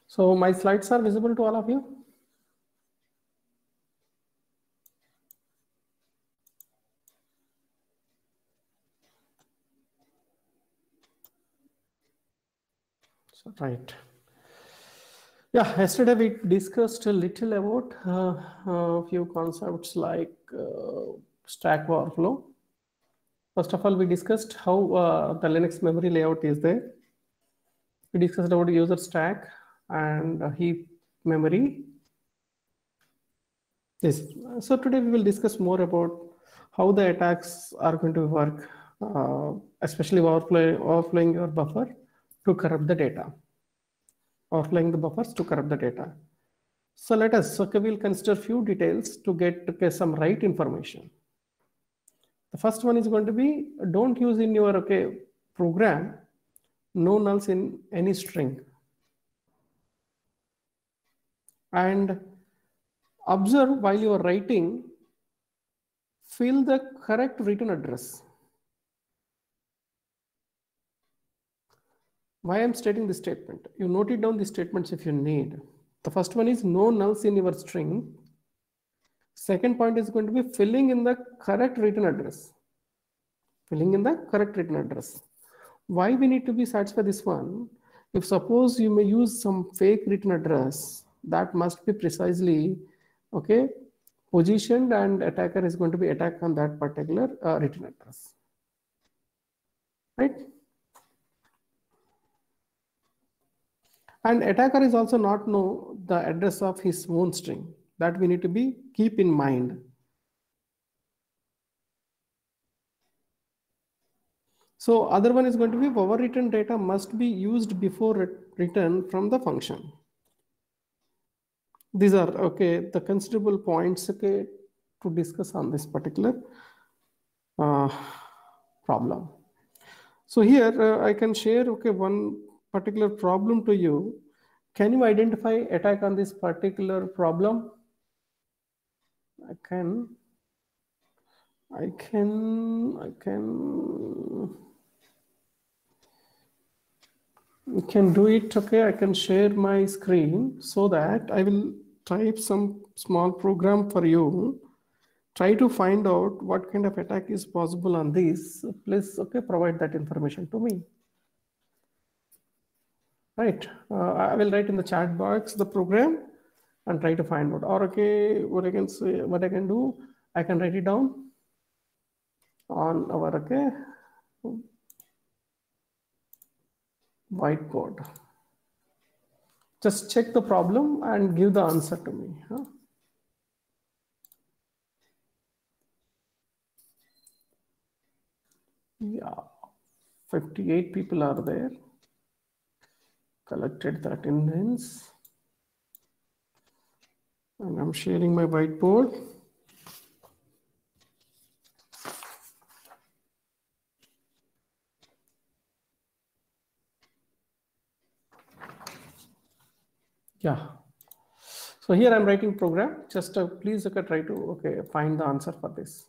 So my slides are visible to all of you? So, right. Yeah, yesterday we discussed a little about a few concepts like Stack Overflow. First of all, we discussed how the Linux memory layout is there. We discussed about user stack and heap memory. Yes. So today we will discuss more about how the attacks are going to work, especially overflowing your buffer to corrupt the data, overflowing the buffers to corrupt the data. So let us, okay, we'll consider few details to get some right information. The first one is going to be, don't use in your program no nulls in any string. And observe while you are writing, fill the correct return address. Why I'm stating this statement? You note it down, the statements if you need. The first one is no nulls in your string. Second point is going to be filling in the correct return address. Filling in the correct return address. Why we need to be satisfied this one? If suppose you may use some fake return address, that must be precisely positioned, and attacker is going to be attacked on that particular return address, right? And attacker is also not know the address of his own string. That we need to be keep in mind. So other one is going to be overwritten data must be used before return from the function. These are the considerable points to discuss on this particular problem. So here I can share one particular problem to you. Can you identify attack on this particular problem? I can do it. I can share my screen so that I will type some small program for you. Try to find out what kind of attack is possible on this. Please provide that information to me. Right. I will write in the chat box the program and try to find out. Or what I can say, what I can do, I can write it down on our whiteboard. Just check the problem and give the answer to me. Yeah, 58 people are there. Collected the attendance. And I'm sharing my whiteboard. Yeah. So here I'm writing program. Just please try to find the answer for this.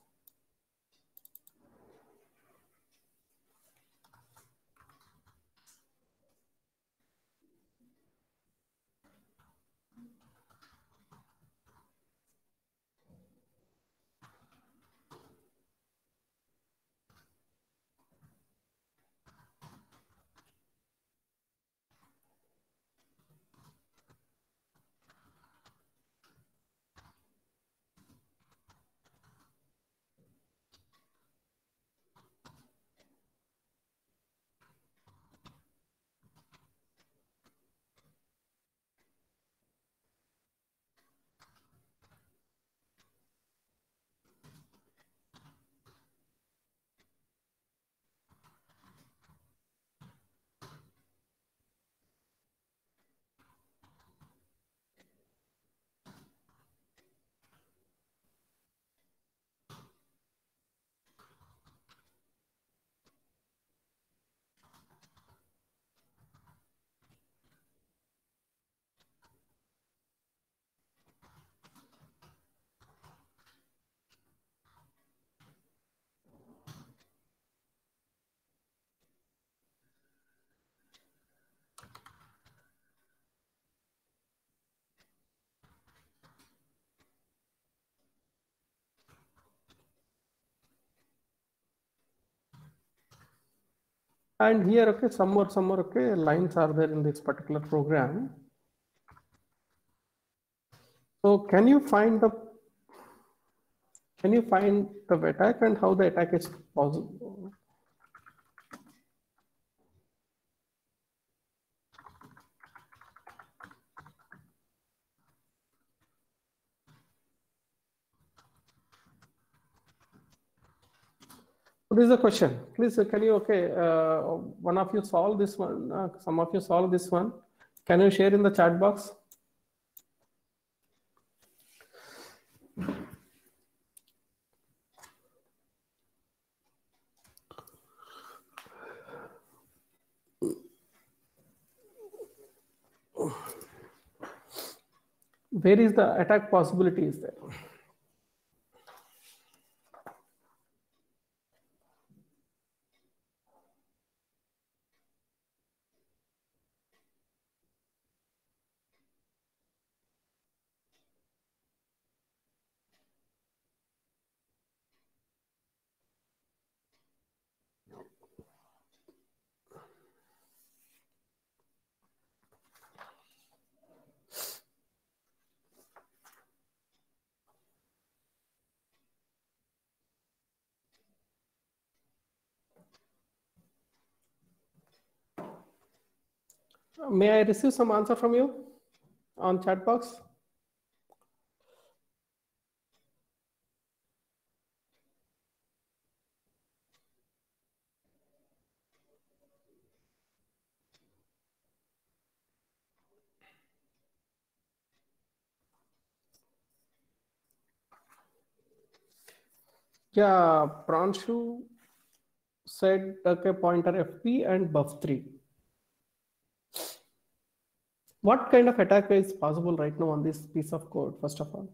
And here, okay, some more okay lines are there in this particular program. So can you find the attack and how the attack is possible? What is the question? Please, can you, okay, one of you solve this one, some of you solve this one. Can you share in the chat box? Where is the attack possibility is there? May I receive some answer from you on chat box? Yeah, Pranshu said okay, pointer FP and buff3. What kind of attack is possible right now on this piece of code, first of all?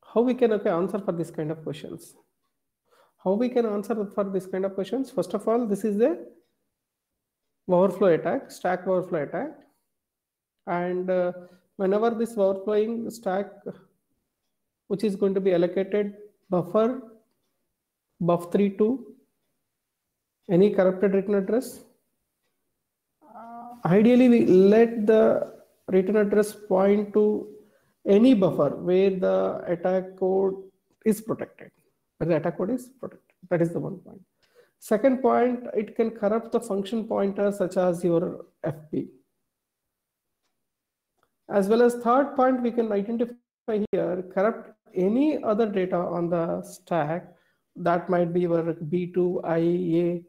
How we can okay, answer for this kind of questions? How we can answer for this kind of questions? First of all, this is the overflow attack, stack overflow attack. And whenever this overflowing stack, which is going to be allocated buffer buff3 to any corrupted return address, ideally we let the return address point to any buffer where the attack code is protected. Where the attack code is protected. That is the one point. Second point, it can corrupt the function pointer such as your FP. As well as third point, we can identify here, corrupt any other data on the stack that might be your B2, IA,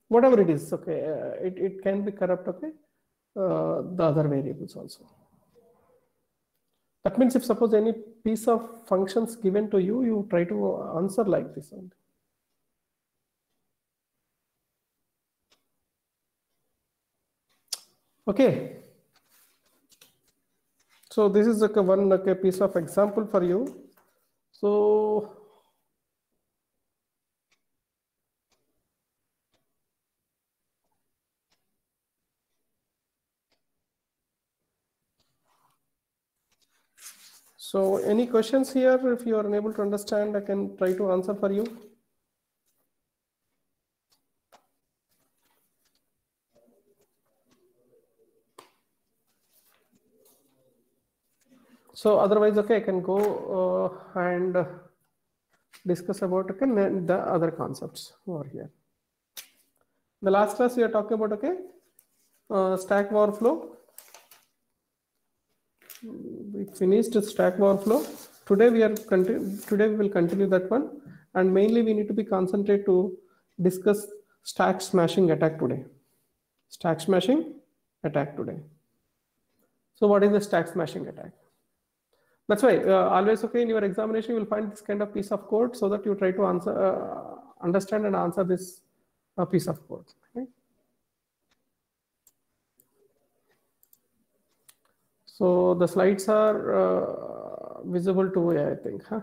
whatever it is, okay, it can be corrupt, okay, the other variables also. That means if suppose any piece of functions given to you, you try to answer like this only. Okay. So this is like one piece of example for you. So any questions here? If you are unable to understand, I can try to answer for you. So otherwise, okay, I can go and discuss about okay, the other concepts over here. The last class we are talking about okay, Stack Overflow. We finished Stack Overflow. Today we will continue that one, and mainly we need to be concentrate to discuss stack smashing attack today. Stack smashing attack today. So what is the stack smashing attack? That's why always okay in your examination you will find this kind of piece of code so that you try to answer, understand and answer this piece of code. Okay? So the slides are visible to you, I think. Huh?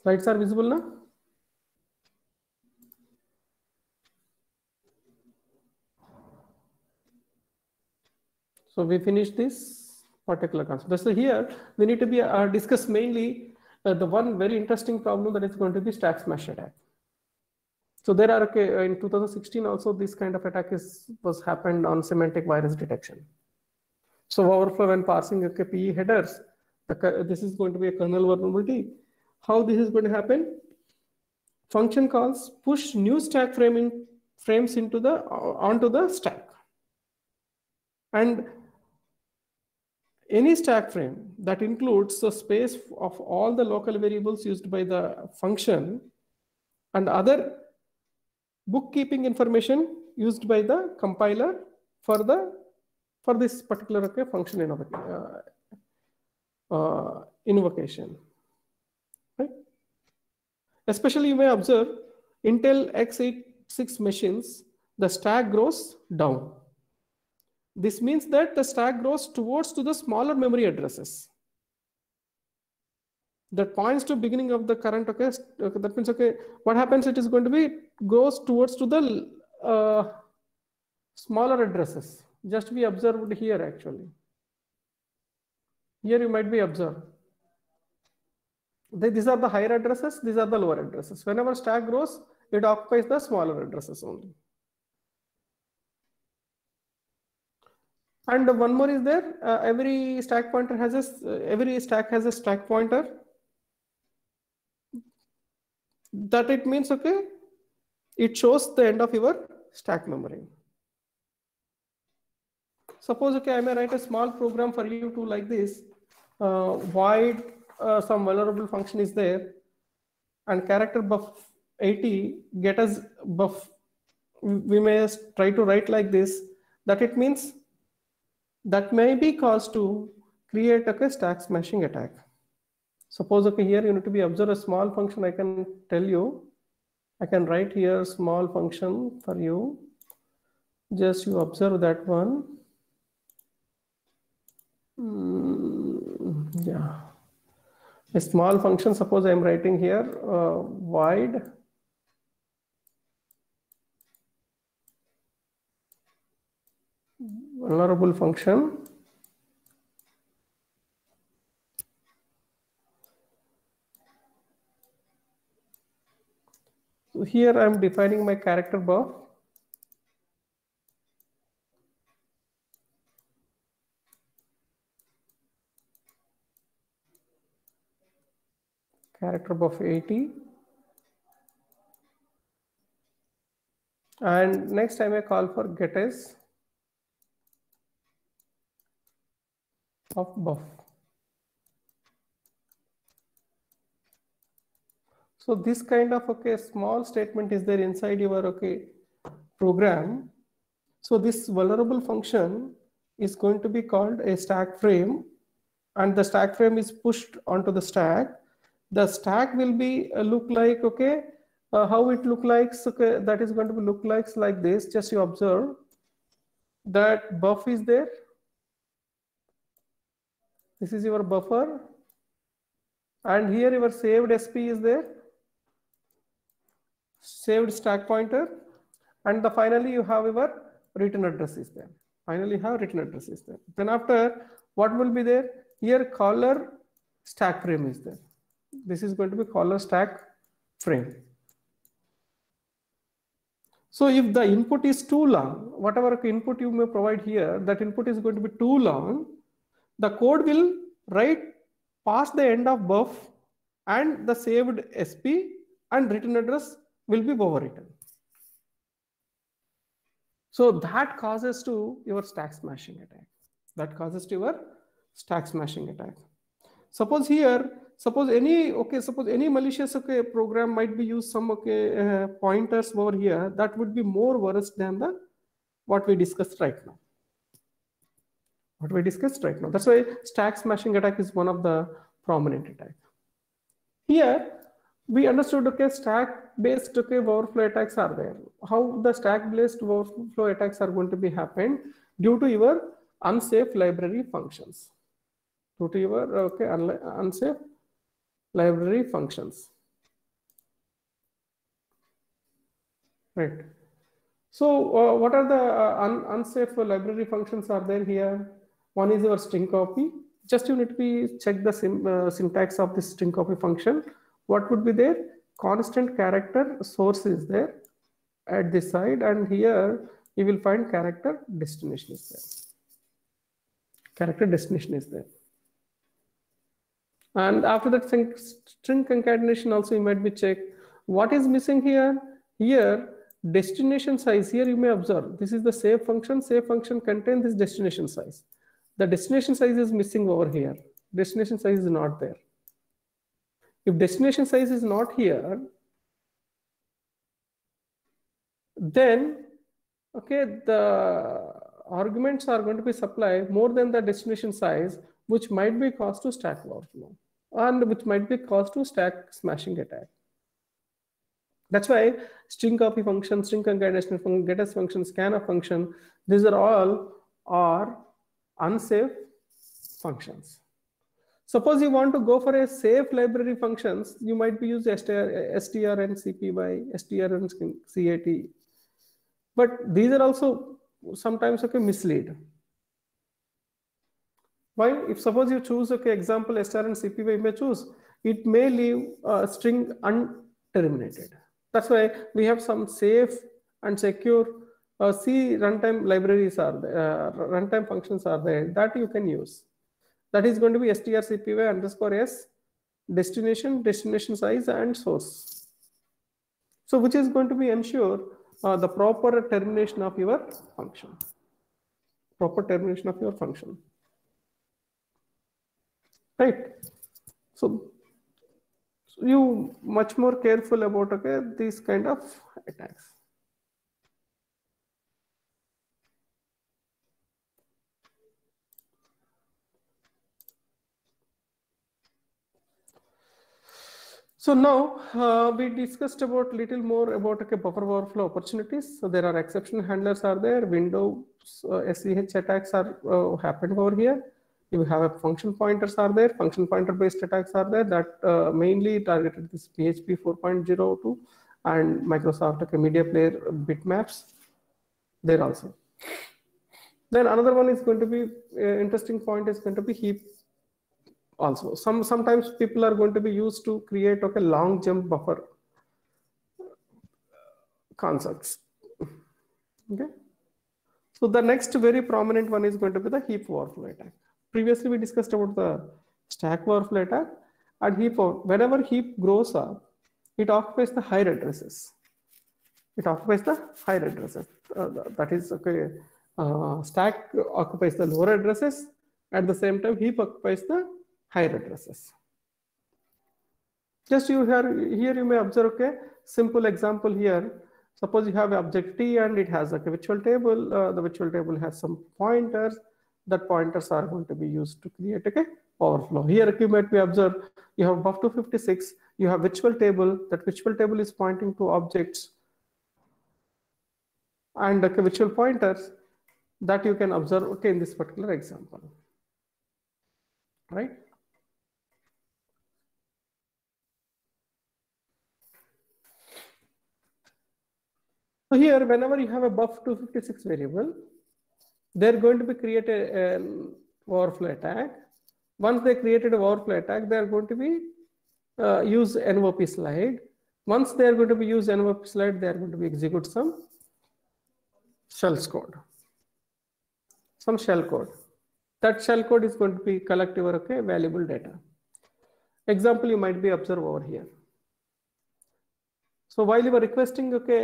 Slides are visible now? So we finished this particular concept. So here we need to be discuss mainly the one very interesting problem that is going to be stack smash attack. So there are in 2016 also this kind of attack was happened on semantic virus detection. So overflow when parsing PE headers, this is going to be a kernel vulnerability. How this is going to happen? Function calls push new stack frames into the onto the stack, and any stack frame that includes the space of all the local variables used by the function and other bookkeeping information used by the compiler for this particular function invocation, right? Especially you may observe Intel x86 machines, the stack grows down. This means that the stack grows towards to the smaller memory addresses. That points to beginning of the current. That means what happens? It is going to be goes towards to the smaller addresses. Just be observed here actually. Here you might be observed. These are the higher addresses. These are the lower addresses. Whenever stack grows, it occupies the smaller addresses only. And one more is there. Every stack has a stack pointer. That it means it shows the end of your stack memory. Suppose I may write a small program for you to like this. Void some vulnerable function is there, and character buff 80 get us buff. We may try to write like this. That it means that may be caused to create a stack smashing attack. Suppose here you need to be observe a small function. I can tell you, I can write here small function for you. Just you observe that one. Yeah, a small function. Suppose I am writing here void vulnerable function. So here I am defining my character buff. Character buff 80. And next I may call for getAs of buff. So this kind of small statement is there inside your program. So this vulnerable function is going to be called a stack frame, and the stack frame is pushed onto the stack. The stack will be look like how it look like. That is going to be look like this. Just you observe that buff is there. This is your buffer, and here your saved SP is there, saved stack pointer, and finally you have your return address is there. Finally you have return address is there. Then after, what will be there? Here caller stack frame is there. This is going to be caller stack frame. So if the input is too long, whatever input you may provide here, that input is going to be too long, the code will write past the end of buff, and the saved SP and return address will be overwritten. So that causes to your stack smashing attack. That causes to your stack smashing attack. Suppose here, suppose any malicious program might be used some pointers over here. That would be more worse than what we discussed right now. That's why stack smashing attack is one of the prominent attack. Here we understood stack based overflow attacks are there. How the stack based overflow attacks are going to be happened due to your unsafe library functions. Due to your unsafe library functions. Right. So what are the unsafe library functions are there here? One is your string copy. Just you need to be check the syntax of this string copy function. What would be there? Constant character source is there at this side, and here you will find character destination is there. Character destination is there. And after that string concatenation also you might be check what is missing here. Here destination size, here you may observe this is the save function. Save function contains this destination size. The destination size is missing over here. Destination size is not there. If destination size is not here, then okay, the arguments are going to be supplied more than the destination size, which might be caused to Stack Overflow and which might be caused to stack smashing attack. That's why string copy function, string concatenation function, getters function, scanf function, these are all unsafe functions. Suppose you want to go for a safe library functions, you might be use strncpy, strncat. But these are also sometimes okay mislead. Why? If suppose you choose okay example strncpy, you may choose, it may leave a string unterminated. That's why we have some safe and secure C runtime libraries are there, runtime functions are there that you can use. That is going to be strcpy_s destination size and source. So which is going to be ensure the proper termination of your function. Proper termination of your function. Right. So you much more careful about okay these kind of attacks. So now we discussed about little more about okay, buffer overflow opportunities. So there are exception handlers are there. Windows SEH attacks are happened over here. You have a function pointers are there. Function pointer based attacks are there that mainly targeted this PHP 4.02 and Microsoft okay, media player bitmaps. There also. Then another one is going to be interesting point is going to be heap. Also, sometimes people are going to be used to create okay long jump buffer concepts. Okay, so the next very prominent one is going to be the heap overflow attack. Previously, we discussed about the stack overflow attack and heap. Whenever heap grows up, it occupies the higher addresses. It occupies the higher addresses. That is okay. Stack occupies the lower addresses. At the same time, heap occupies the higher addresses. Just here you may observe okay simple example here. Suppose you have object T and it has like a virtual table. The virtual table has some pointers. That pointers are going to be used to create okay overflow. Here you might be observed you have buff256. You have virtual table. That virtual table is pointing to objects and okay virtual pointers that you can observe okay in this particular example. Right. So here, whenever you have a buff256 variable, they're going to be created an overflow attack. Once they created an overflow attack, they are going to be use NOP slide. Once they are going to be use NOP slide, they are going to be execute some shells code. Some shell code. That shell code is going to be collect your okay valuable data. Example you might be observe over here. So while you are requesting okay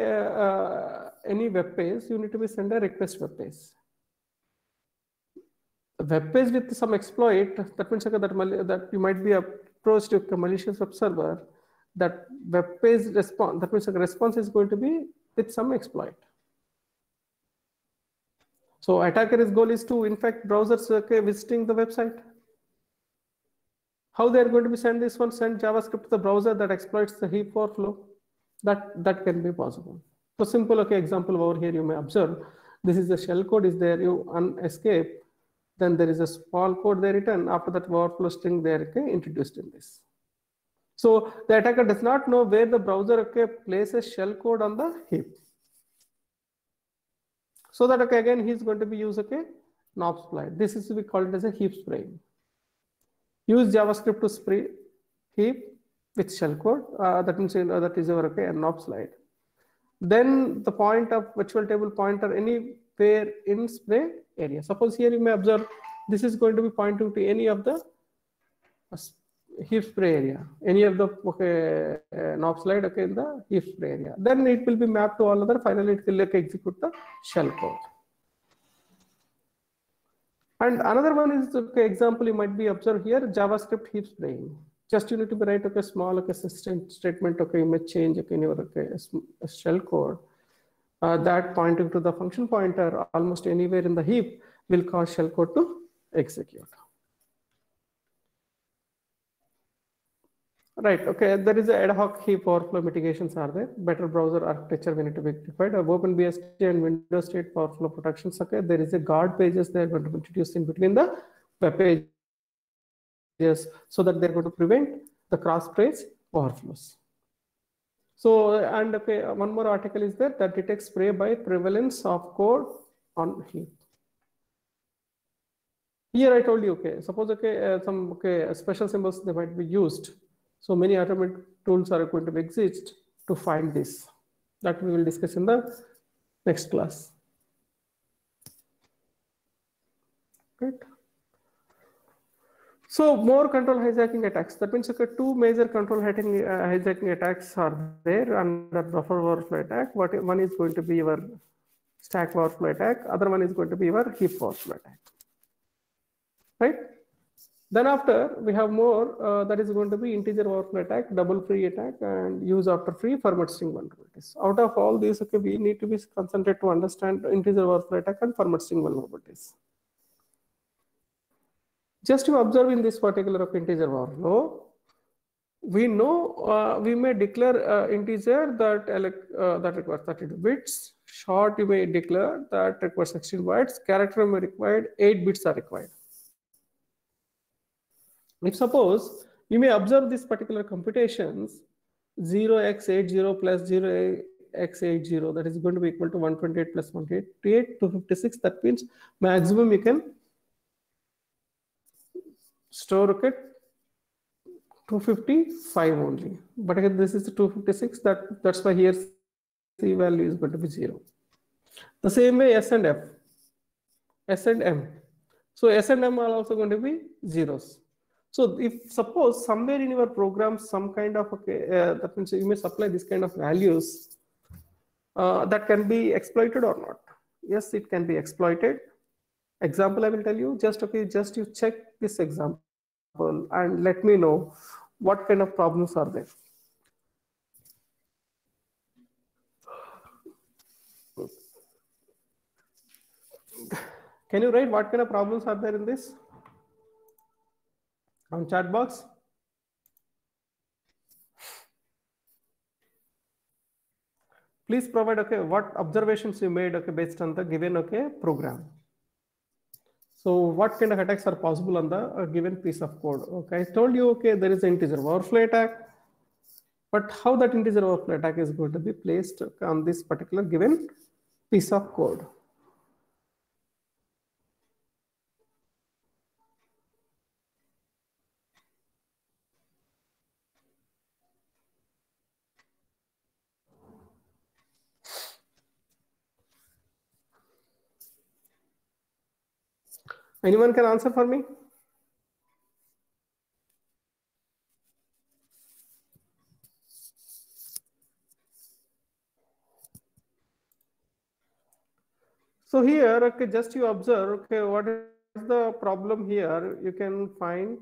any web page, you need to be send a request web page. A web page with some exploit, that means okay, that you might be approached to a malicious web server. That web page response, that means a response is going to be with some exploit. So attacker's goal is to infect browsers okay, visiting the website. How they are going to be send this one? Send JavaScript to the browser that exploits the heap overflow. That can be possible. So simple okay example over here you may observe. This is the shell code is there. You escape. Then there is a small code they written. After that overflow string they are okay, introduced in this. So the attacker does not know where the browser okay places shell code on the heap. So that okay again he is going to be use okay nopsploit. This is to be called as a heap spraying. Use JavaScript to spray heap with shellcode. That means that is your nopsploit. Then the point of virtual table pointer anywhere in spray area. Suppose here you may observe this is going to be pointing to any of the heap spray area, any of the nopsploit in the heap spray area. Then it will be mapped to all other. Finally, it will execute the shellcode. And another one is example you might be observed here, JavaScript heap spraying. Just you need to be write a small statement, you may change in your shell code that pointing to the function pointer almost anywhere in the heap will cause shell code to execute. Right, there is an ad hoc heap overflow mitigations are there. Better browser architecture we need to be rectified. OpenBSD and Windows State overflow protections. There is a guard pages they are going to be introduced in between the web pages so that they're going to prevent the cross-page overflows. So, and one more article is there that detects spray by prevalence of code on heap. Here I told you, suppose some special symbols they might be used. So many automated tools are going to exist to find this. That we will discuss in the next class. Right. So more control hijacking attacks. That means two major control hijacking attacks are there under buffer overflow attack. One is going to be your stack overflow attack. Other one is going to be your heap overflow attack. Right. Then after we have more that is going to be integer overflow attack, double free attack, and use after free format string vulnerabilities. Out of all these, we need to be concentrated to understand integer overflow attack and format string vulnerabilities. Just to observe in this particular integer overflow, we know we may declare integer that requires 32 bits. Short you may declare that requires 16 bytes. Character may required 8 bits are required. If suppose you may observe this particular computations 0x80 plus 0x80 that is going to be equal to 128 plus 128 256. That means maximum you can store 255 only. But again this is 256. That's why here C value is going to be 0. The same way S and F, S and M. So S and M are also going to be zeros. So if suppose somewhere in your program some kind of that means you may supply this kind of values that can be exploited or not. Yes, it can be exploited. Example I will tell you. Just you check this example and let me know what kind of problems are there. Can you write what kind of problems are there in this? On chat box. Please provide what observations you made based on the given program. So what kind of attacks are possible on the given piece of code? I told you there is an integer overflow attack, but how that integer overflow attack is going to be placed on this particular given piece of code? Anyone can answer for me? So here, just you observe, what is the problem here? You can find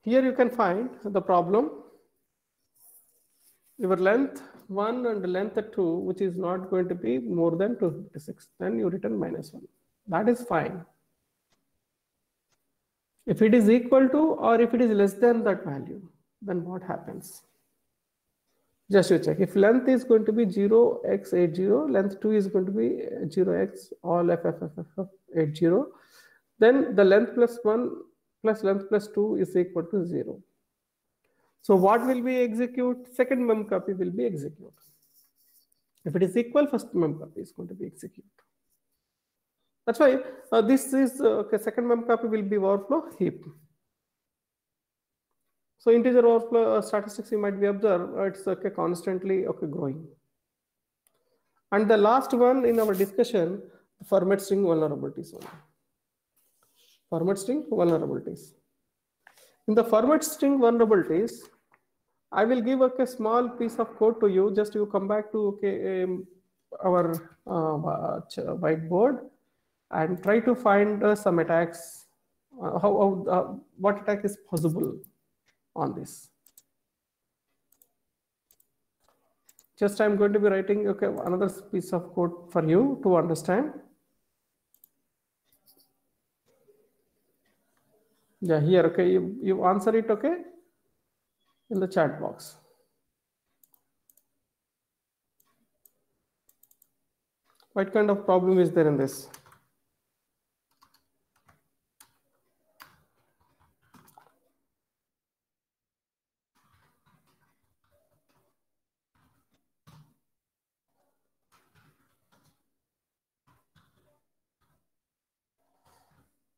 here you can find the problem. Your length 1 and length 2, which is not going to be more than 256. Then you return -1. That is fine. If it is equal to or if it is less than that value, then what happens? Just you check. If length is going to be 0x80, length 2 is going to be 0x all ff80, then the length plus 1 plus length plus 2 is equal to 0. So what will be execute? Second mem copy will be execute. If it is equal, first memcopy is going to be executed. That's why this is second memcopy will be overflow heap. So integer overflow statistics you might be observed, it's constantly growing. And the last one in our discussion, format string vulnerabilities only. Format string vulnerabilities. In the format string vulnerabilities, I will give a small piece of code to you. Just you come back to our whiteboard and try to find some attacks. What attack is possible on this? Just I'm going to be writing another piece of code for you to understand. Yeah, here you answer it in the chat box. What kind of problem is there in this?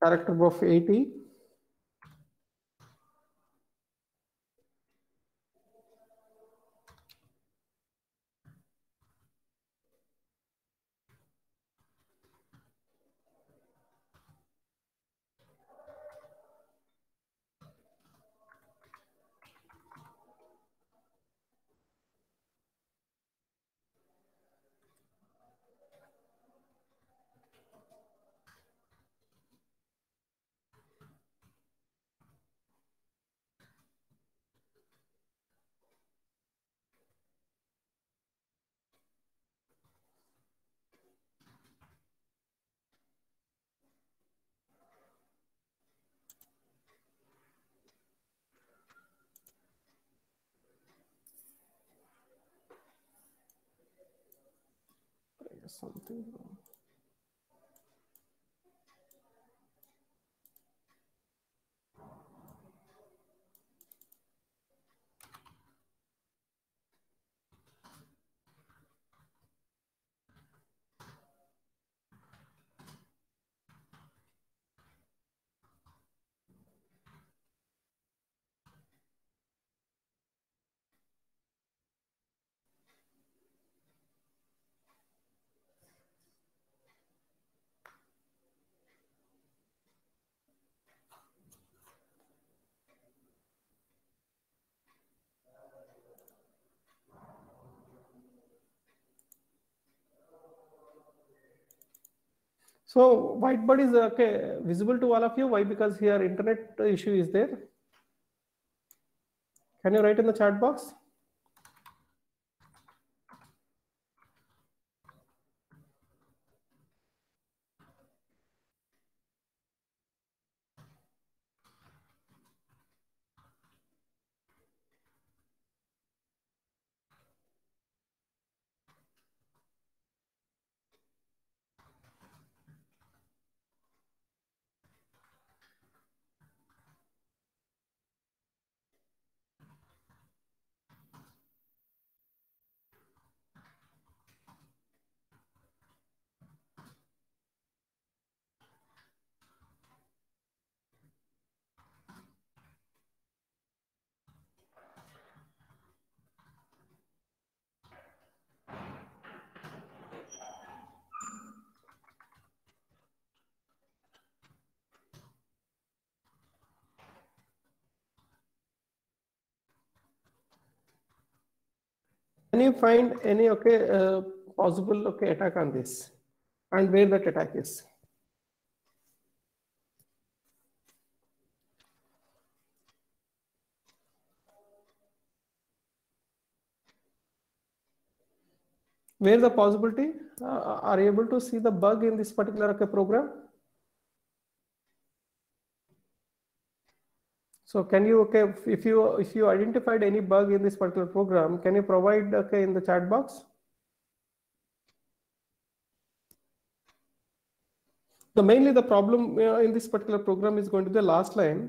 Character of 80. Something wrong. So whiteboard is visible to all of you. Why? Because here internet issue is there. Can you write in the chat box? Can you find any possible attack on this and where that attack is? Where the possibility are you able to see the bug in this particular program? So can you if you identified any bug in this particular program, can you provide in the chat box? Mainly the problem in this particular program is going to be the last line.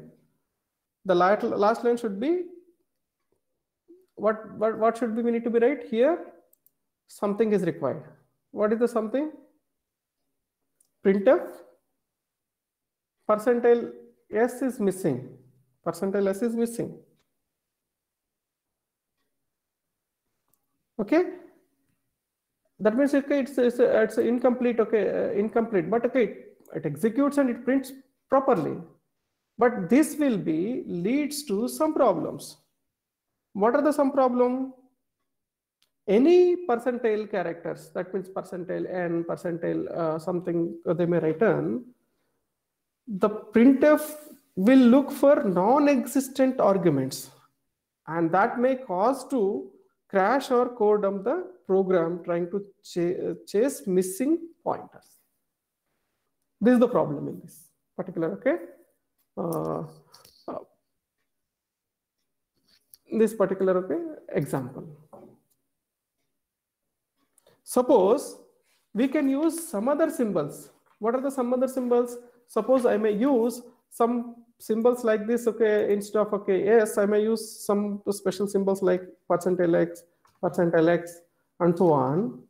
The last line should be what should be we need to be right here. something is required. What is the something? Printf percentile s is missing. Percentile s is missing. Okay, that means okay, it's incomplete. Okay, incomplete, but okay, it executes and it prints properly. But this will be leads to some problems. What are the some problem? Any percentile characters, that means percentile n, percentile something they may return, the printf will look for non-existent arguments, and that may cause to crash or code dump the program trying to chase missing pointers. This is the problem in this particular, okay, this particular, okay, example. Suppose we can use some other symbols. What are the some other symbols? Suppose I may use some symbols like this, okay, instead of okay yes, I may use some special symbols like %x, %x, and so on.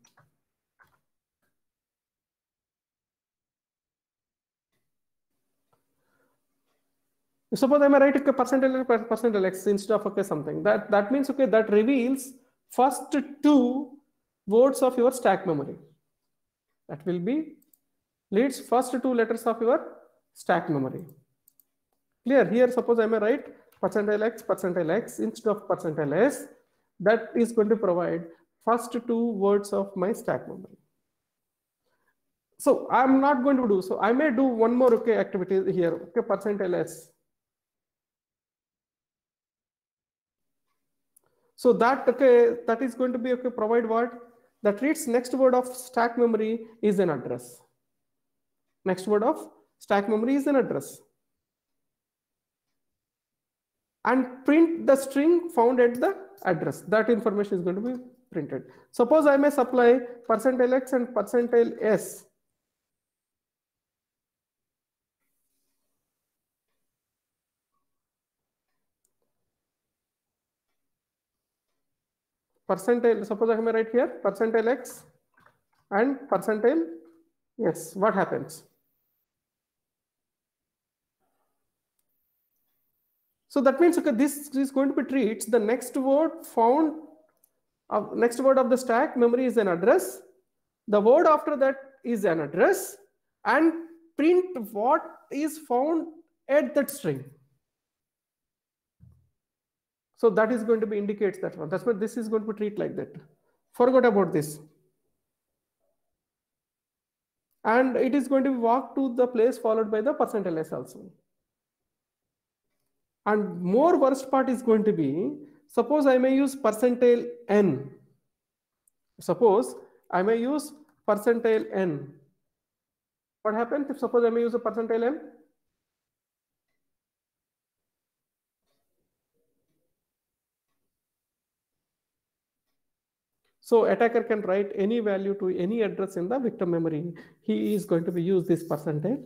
Suppose I may write okay, %x instead of okay something. That means okay, that reveals first two words of your stack memory. That will be leads first two letters of your stack memory. Clear? Here suppose I may write %x instead of %s. That is going to provide first two words of my stack memory. So I'm not going to do so. I may do one more okay activity here. Okay, %s. So that okay, that is going to be okay. Provide what? That reads next word of stack memory is an address. Next word of stack memory is an address. And print the string found at the address. That information is going to be printed. Suppose I may supply %x and %s. Percentile, suppose I may write here %x and %s. What happens? So that means okay, this is going to be treats the next word found. Next word of the stack memory is an address. The word after that is an address, and print what is found at that string. So that is going to be indicates that one. That's why this is going to be treat like that. Forgot about this. And it is going to walk to the place followed by the %s also. And more worst part is going to be, suppose I may use %n. Suppose I may use %n. What happens if suppose I may use a %n? So attacker can write any value to any address in the victim memory. He is going to be use this %n.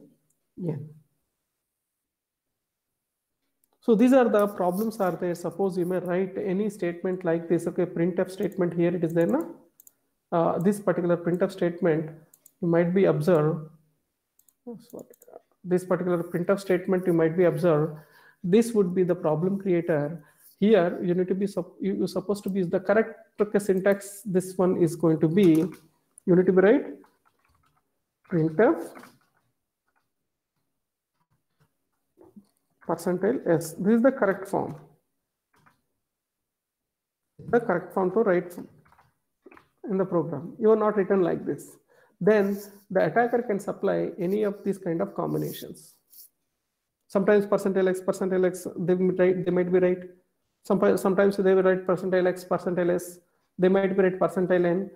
So these are the problems are there. Suppose you may write any statement like this. Okay, printf statement here it is there now. This particular printf statement you might be observed. This particular printf statement you might be observed. This would be the problem creator. Here you need to be you're supposed to be the correct syntax. This one is going to be you need to be right printf %s. This is the correct form. The correct form to write in the program. You are not written like this. Then the attacker can supply any of these kind of combinations. Sometimes %x, they might be right. Sometimes they will write %x, %s. They might be write %n.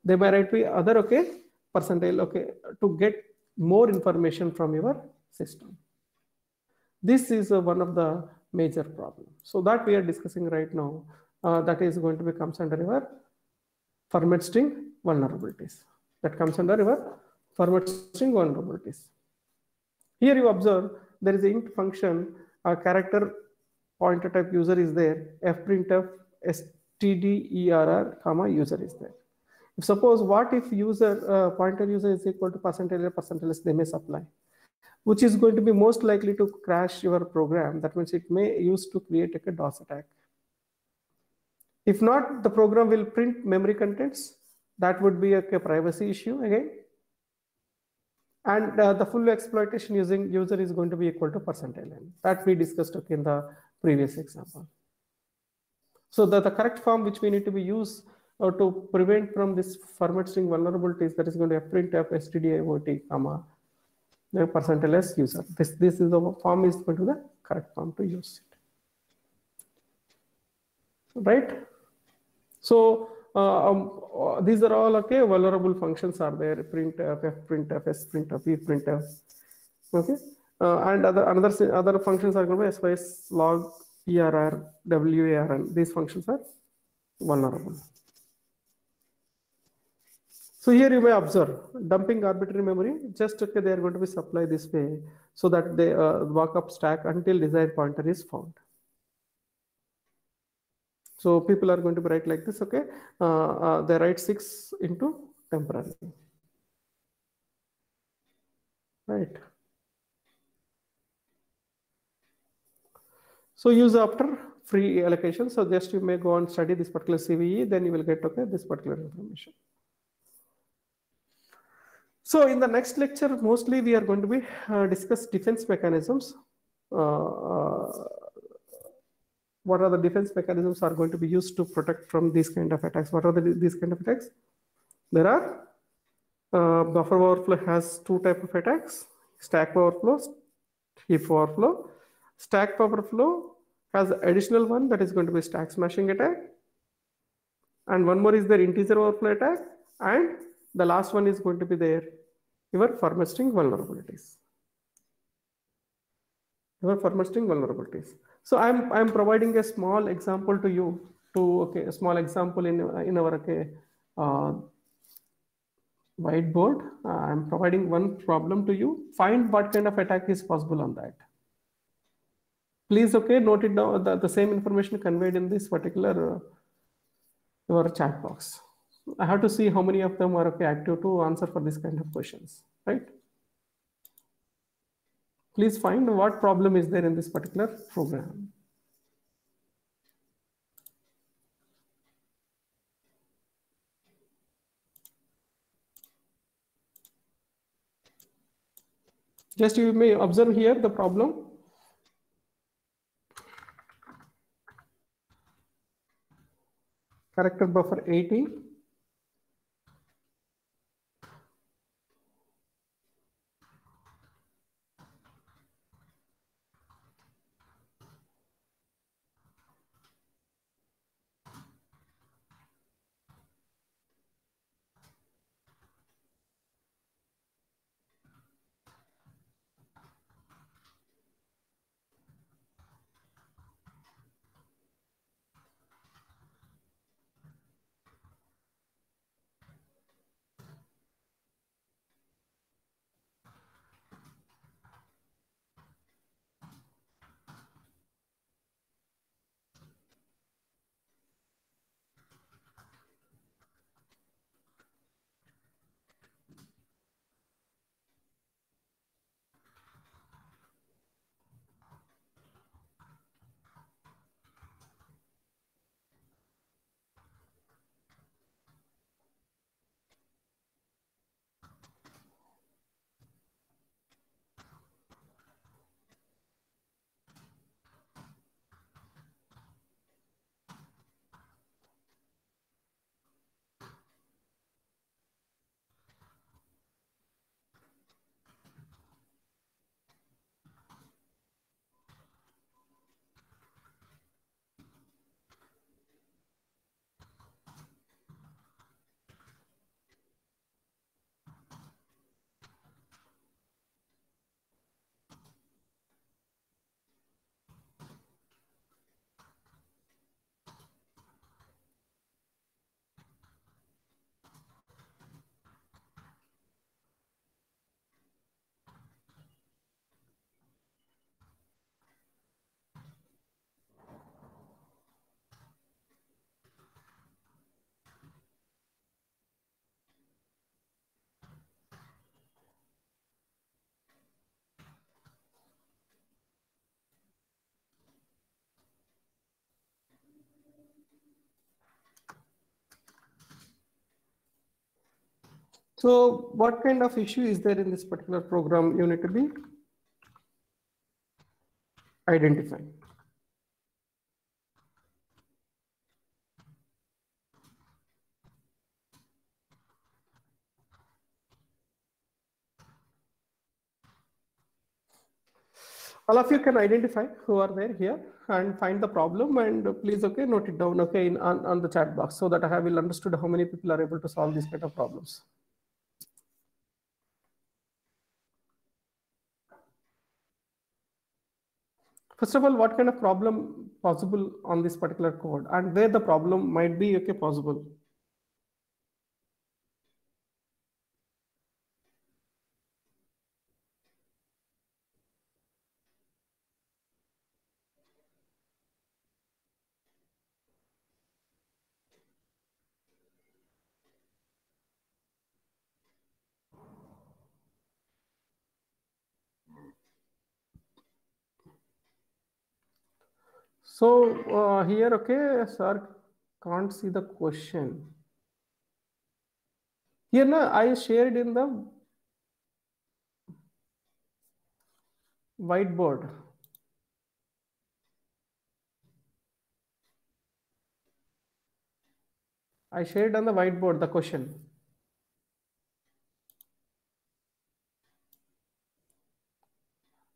They might write the other okay percentile okay to get more information from your system. This is one of the major problems. So that we are discussing right now, that is going to be comes under your format string vulnerabilities. That comes under your format string vulnerabilities. Here you observe there is an int function, a character pointer type user is there, fprintf stderr comma user is there. If suppose what if user pointer user is equal to percentage or percentage, they may supply, which is going to be most likely to crash your program. That means it may use to create like a DOS attack. If not, the program will print memory contents. That would be a privacy issue again. And the full exploitation using user is going to be equal to percentile n. That we discussed in the previous example. So the correct form which we need to be used to prevent from this format string vulnerabilities, that is going to be printf stdiot comma the percentile s user. This is the form is going to be the correct form to use it. Right? So these are all okay. Vulnerable functions are there: printf, fprintf, sprintf, vprintf. Okay, and other functions are going to be sys, log, err, warn. These functions are vulnerable. So here you may observe dumping arbitrary memory. Just okay, they are going to be supplied this way so that they walk up stack until desired pointer is found. So people are going to write like this. Okay, they write 6 into temporary. Right. So use after free allocation. So just you may go and study this particular CVE, then you will get okay this particular information. So in the next lecture, mostly we are going to be discuss defense mechanisms. What are the defense mechanisms are going to be used to protect from these kind of attacks? What are these kind of attacks? There are buffer overflow has 2 types of attacks: stack overflow, heap overflow. Stack overflow has additional one, that is going to be stack smashing attack, and one more is their integer overflow attack, and the last one is going to be their your format string vulnerabilities. So I'm providing a small example to you a small example in our whiteboard. I'm providing one problem to you. Find what kind of attack is possible on that. Please note it down, the same information conveyed in this particular your chat box. I have to see how many of them are active to answer for this kind of questions, right? Please find what problem is there in this particular program. Just you may observe here the problem. Character buffer 80. So what kind of issue is there in this particular program you need to be identifying? All of you can identify who are there here and find the problem, and please, okay, note it down, okay, on the chat box, so that I will understood how many people are able to solve these kind of problems. First of all, what kind of problem possible on this particular code, and where the problem might be, okay, possible? So here, okay, sir can't see the question. Here now I shared in the whiteboard. I shared on the whiteboard the question.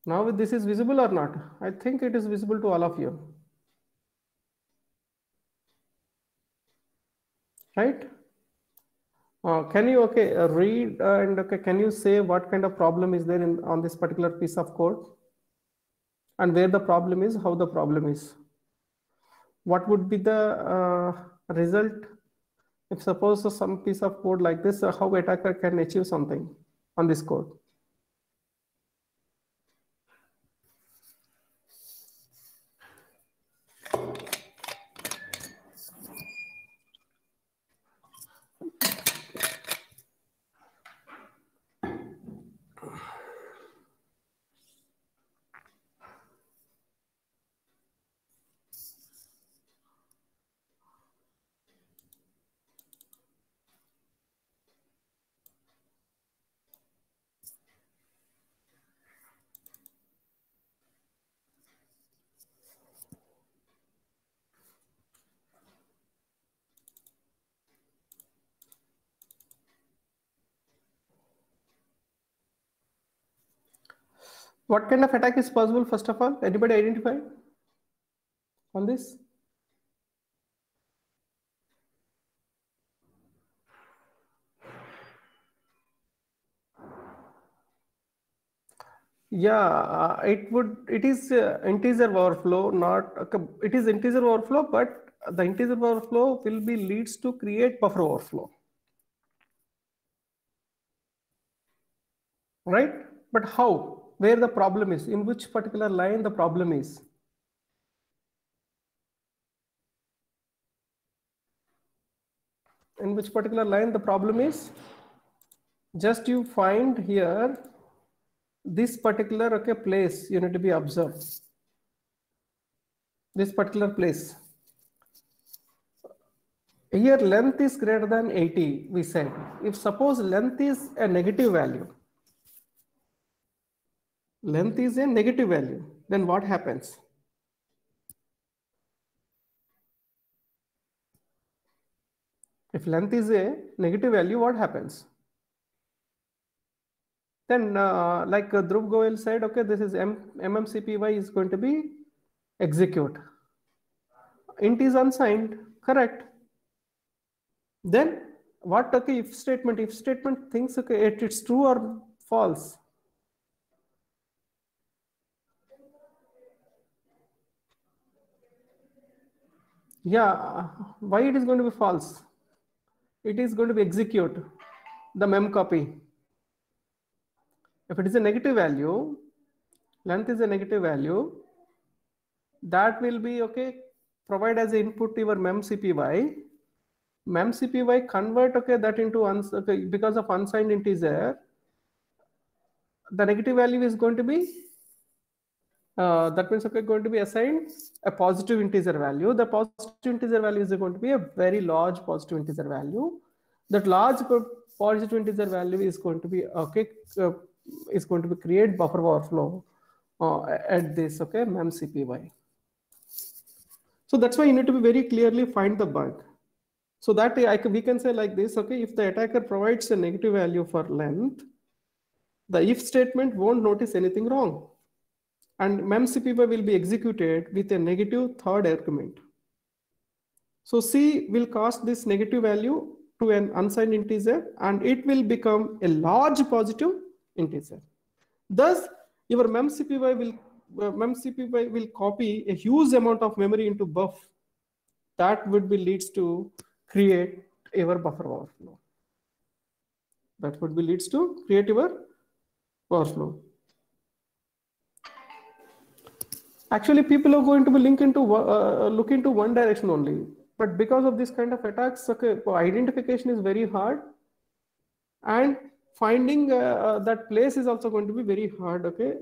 Now this is visible or not? I think it is visible to all of you. Right? Can you read and can you say what kind of problem is there in on this particular piece of code, and where the problem is, how the problem is? What would be the result if suppose some piece of code like this, how attacker can achieve something on this code? What kind of attack is possible, first of all? Anybody identify on this? Yeah, it is integer overflow, not it is integer overflow, but the integer overflow will be leads to create buffer overflow, right? But how? Where the problem is? In which particular line the problem is? In which particular line the problem is? Just you find here this particular place you need to be observed. This particular place. Here length is greater than 80, we said. If suppose length is a negative value, length is a negative value, then what happens? If length is a negative value, what happens? Then like Dhruv Goyal said, okay, this is mmcpy is going to be execute. Int is unsigned, correct? Then what, okay, if statement thinks, okay, it's true or false. Yeah, why it is going to be false? It is going to be execute the mem copy. If it is a negative value, length is a negative value, that will be okay, provide as input to your memcpy. Memcpy convert that into because of unsigned integer, the negative value is going to be that means going to be assigned a positive integer value. The positive integer value is going to be a very large positive integer value. That large positive integer value is going to be okay, is going to be create buffer overflow at this okay memcpy. So that's why you need to be very clearly find the bug. So that we can say like this, okay, if the attacker provides a negative value for length, the if statement won't notice anything wrong, and memcpy will be executed with a negative third argument. So C will cast this negative value to an unsigned integer, and it will become a large positive integer. Thus, your memcpy will copy a huge amount of memory into buff. That would be leads to create your buffer overflow. That would be leads to create your overflow. Actually, people are going to be look into one direction only. But because of this kind of attacks, okay, identification is very hard, and finding that place is also going to be very hard. Okay,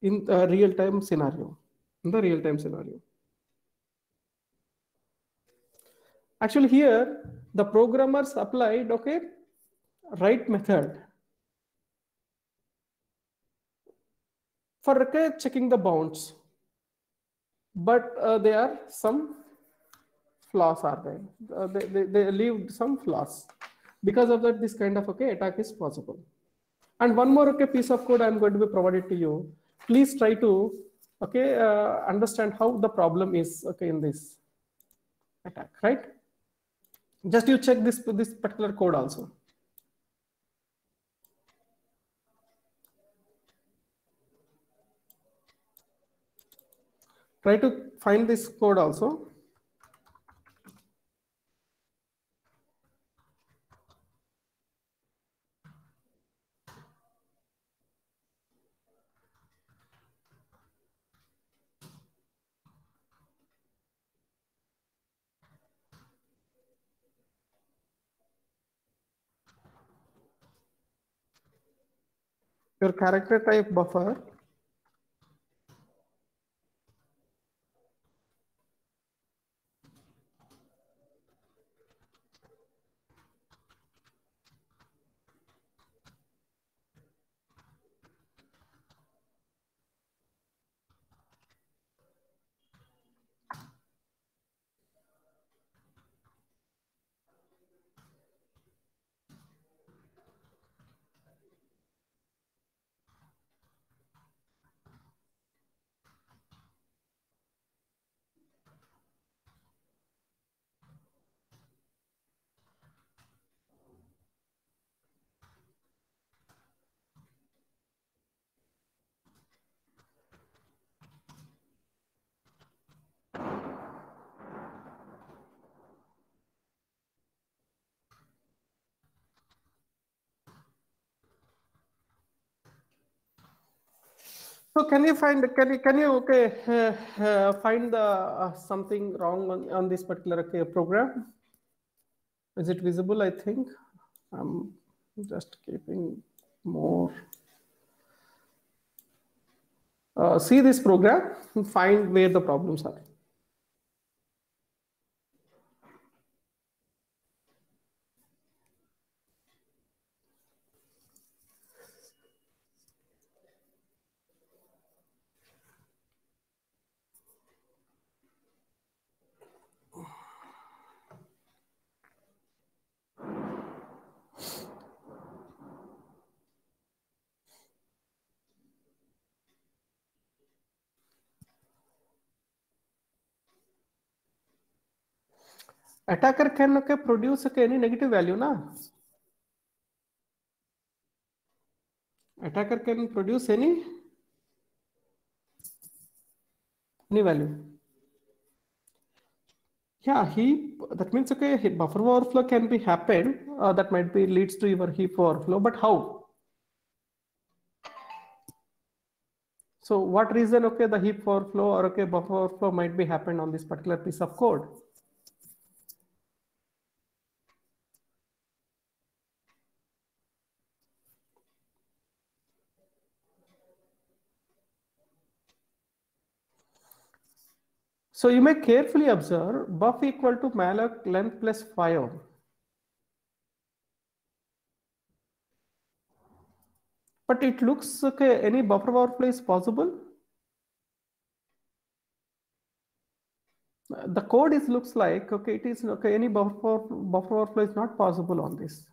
in the real-time scenario. In the real-time scenario. Actually, here the programmers applied okay right method for okay, checking the bounds, but there are some flaws are there. They leave some flaws. Because of that, this kind of okay attack is possible. And one more okay piece of code I'm going to be provided to you. Please try to okay understand how the problem is okay in this attack, right? Just you check this particular code also. Try to find this code also. Your character type buffer. So can you find can you okay find the something wrong on this particular okay, program? Is it visible? I think I'm just keeping more. See this program and find where the problems are. Attacker can okay, produce okay, any negative value, na? Attacker can produce any value. Yeah, heap. That means okay, buffer overflow can be happen. That might be leads to your heap overflow, but how? So what reason okay the heap overflow or okay buffer overflow might be happened on this particular piece of code? So you may carefully observe buff equal to malloc length plus 5. But it looks okay. Any buffer overflow is possible. The code is looks like okay. It is okay. Any buffer overflow is not possible on this.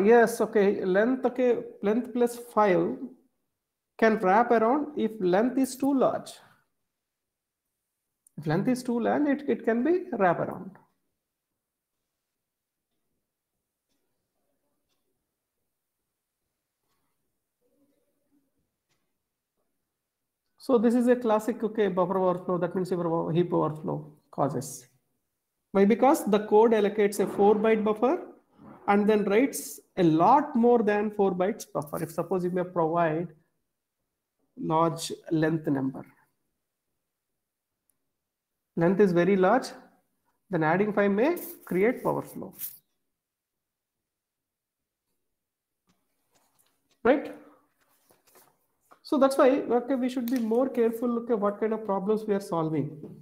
Yes. Okay. Length. Okay. Length plus 5 can wrap around if length is too large. If length is too large, it can be wrap around. So this is a classic okay buffer overflow. That means your heap overflow causes. Why? Because the code allocates a 4-byte buffer and then writes a lot more than 4 bytes buffer. If suppose you may provide large length number, length is very large, then adding 5 may create overflow. Right? So that's why okay, we should be more careful okay, what kind of problems we are solving.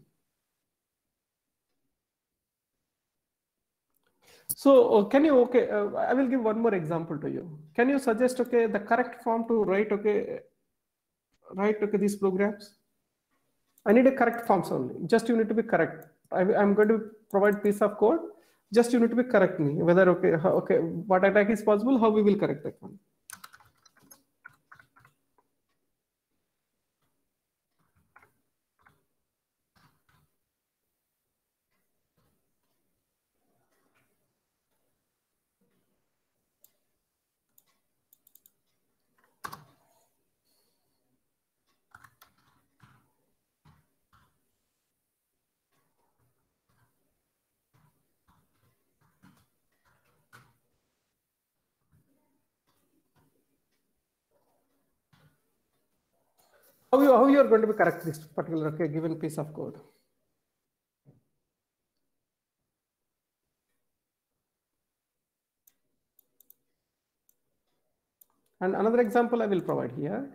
So can you okay? I will give one more example to you. Can you suggest okay the correct form to write these programs? I need a correct forms only. Just you need to be correct. I'm going to provide piece of code. Just you need to be correct me whether okay what attack is possible. How we will correct that one. How you are going to be correct this particular okay, given piece of code. And another example I will provide here.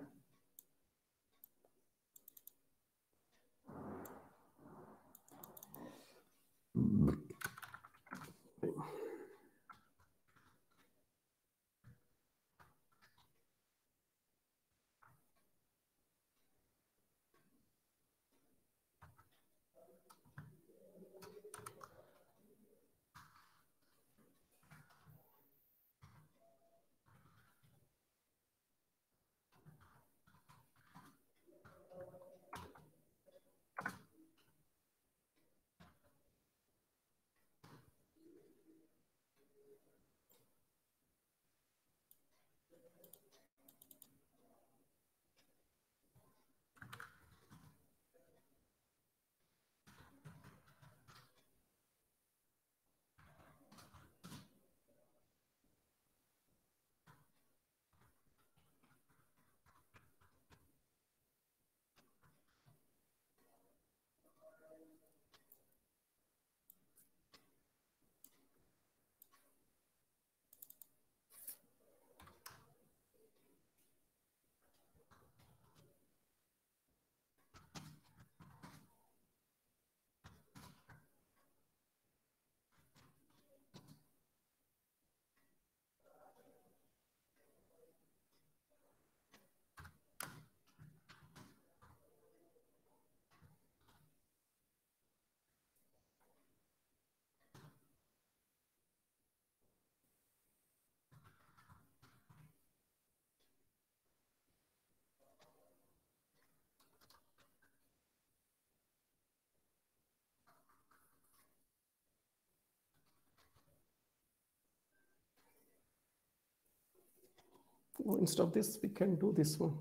Instead of this, we can do this one,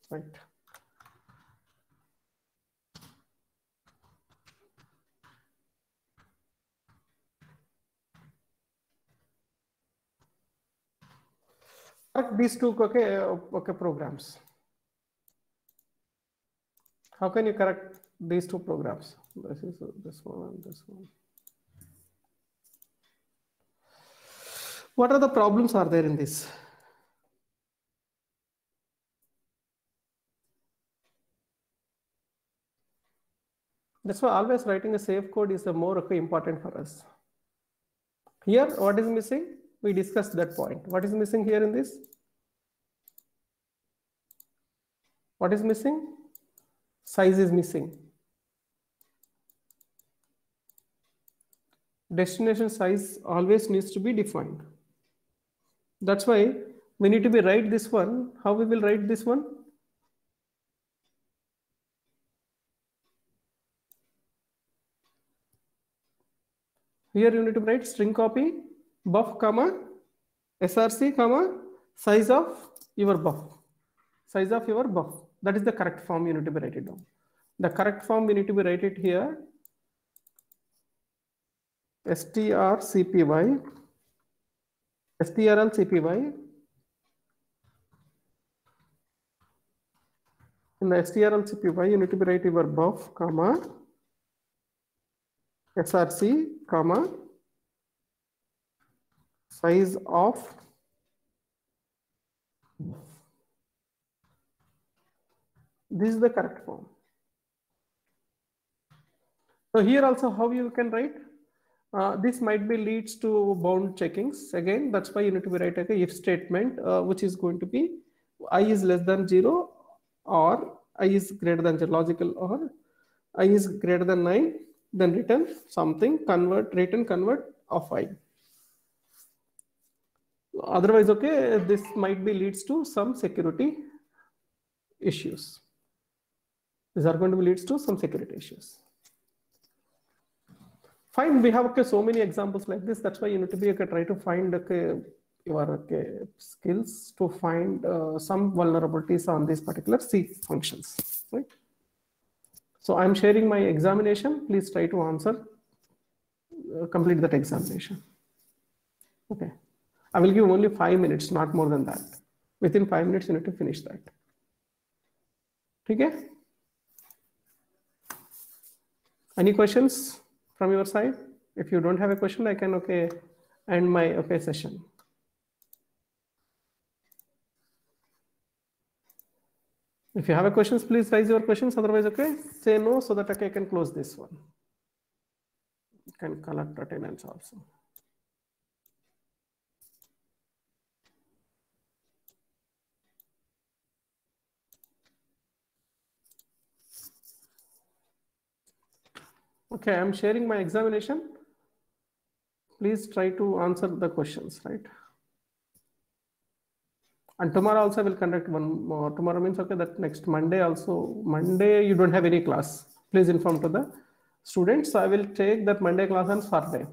right? These two okay programs. How can you correct these two programs? This is this one and this one. What are the problems are there in this? That's why always writing a safe code is the more okay, important for us. Here, what is missing? We discussed that point. What is missing here in this? What is missing? Size is missing. Destination size always needs to be defined. That's why we need to be write this one. How we will write this one? Here you need to write string copy, buff, comma, src, comma, size of your buff. Size of your buff. That is the correct form you need to be write it down. The correct form we need to be write it here. strcpy, strlcpy. In the strlcpy, you need to be write your buff, comma, src, comma, size of buff. This is the correct form. So here also how you can write? This might be leads to bound checkings. Again, that's why you need to be write a if statement, which is going to be I is less than 0 or I is greater than 0, logical, or I is greater than 9, then return something, return convert of I. Otherwise, okay, this might be leads to some security issues. These are going to be leads to some security issues. Fine, we have so many examples like this. That's why you need to be try to find your skills to find some vulnerabilities on these particular C functions. Right. So I'm sharing my examination. Please try to answer, complete that examination. Okay. I will give only 5 minutes, not more than that. Within 5 minutes, you need to finish that. Okay. Any questions from your side? If you don't have a question, I can end my session. If you have a questions, please raise your questions. Otherwise, say no so that I can close this one. You can collect attendance also. Okay, I'm sharing my examination. Please try to answer the questions, right? And tomorrow also I will conduct one more. Tomorrow means that next Monday also. Monday you don't have any class. Please inform to the students. So I will take that Monday class on Saturday.